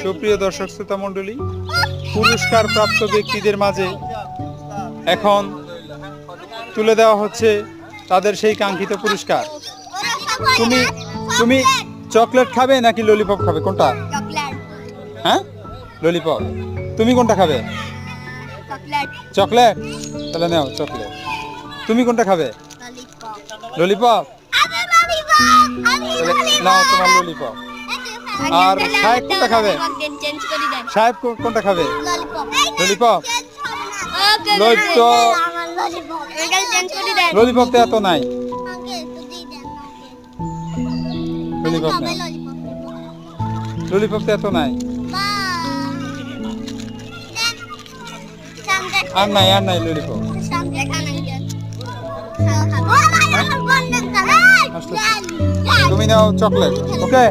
সুপ্রিয় দর্শক শ্রোতা মণ্ডলী, পুরস্কার প্রাপ্ত ব্যক্তিদের মাঝে এখন তুলে দেওয়া হচ্ছে তাদের সেই কাঙ্ক্ষিত পুরস্কার। তুমি তুমি চকলেট খাবে নাকি ললিপপ খাবে, কোনটা? হ্যাঁ, ললিপপ। তুমি কোনটা খাবে? চকলেট। তাহলে নাও চকলেট। তুমি কোনটা খাবে? ললিপপ। নাও তোমার ললিপপ। আর সাহেব কোনটা খাবে? সাহেব কোনটা খাবে? ললিপপ। ললিপপ তো এত নাই। ললিপপ নাই, ললিপপ তো এত নাই। আর নাই, আর নাই ললিপপ। তুমি নাও চকলেট। ওকে।